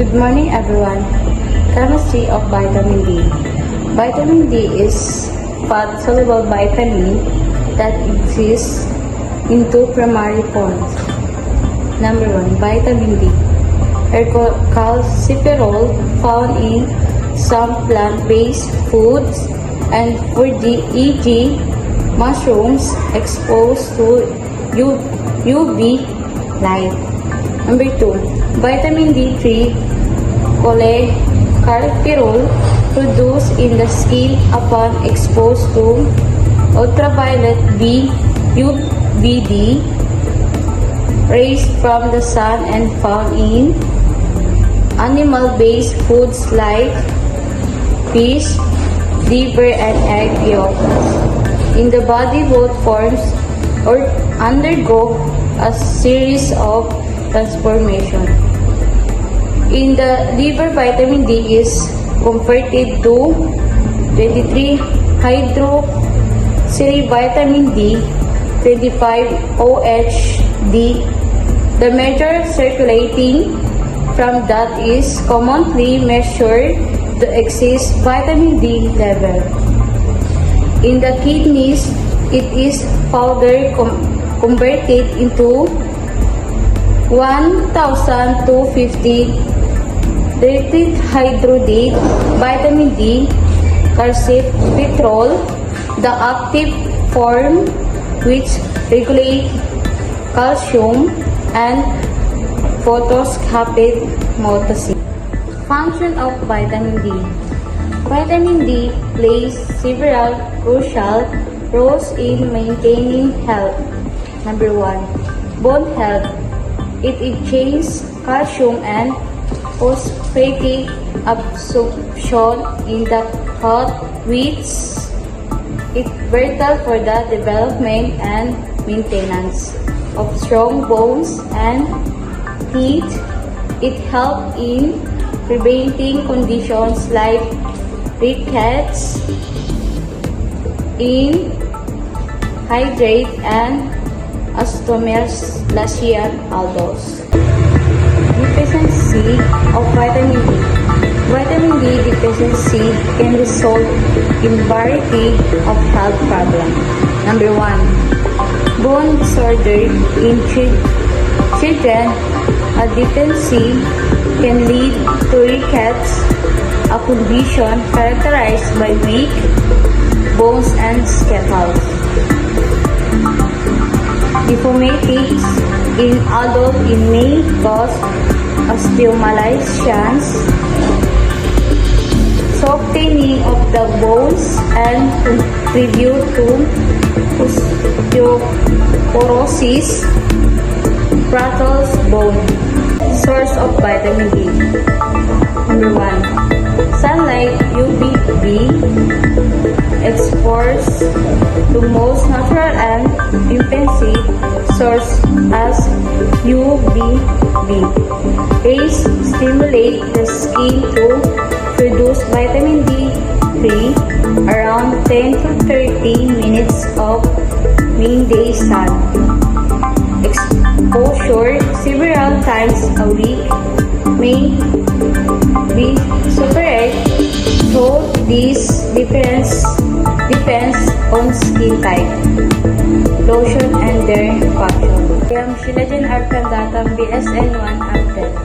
Good morning, everyone. Chemistry of vitamin D. Vitamin D is fat-soluble vitamin that exists in two primary forms. Number 1, vitamin D. Calciferol found in some plant-based foods and food e.g. mushrooms exposed to UV light. Number 2, vitamin D3 cholecalciferol produced in the skin upon exposed to ultraviolet UVB rays from the sun and found in animal-based foods like fish, liver, and egg yolks. In the body, both forms or undergo a series of transformation. In the liver, vitamin D is converted to 23-hydroxyvitamin D, 25-OHD. The major circulating from that is commonly measured the excess vitamin D level. In the kidneys, it is further converted into 1,250 hydroxyde vitamin D, calciferol, the active form which regulates calcium and phosphate metabolism. Function of vitamin D. Vitamin D plays several crucial roles in maintaining health. Number 1, bone health. It enhances calcium and phosphate absorption in the gut, which is vital for the development and maintenance of strong bones and teeth. It helps in preventing conditions like rickets, hydrate, and osteomalacia aldose. Deficiency of vitamin D. Vitamin D deficiency can result in variety of health problems. Number 1, bone disorder in children. A deficiency can lead to rickets, a condition characterized by weak bones and skeletals. Deformities in adults may cause osteomalacia, softening of the bones, and contribute to osteoporosis, brittle bone. Source of vitamin D. Number 1, sunlight UVB exposures to most natural and infancy source as UVB. Rays stimulate the skin to produce vitamin D3 around 10 to 30 minutes of midday sun. Exposure several times a week may be sufficient, so this depends on skin type, lotion, and their function. I am Sheila Jen Arcandatang BSN 1 Update.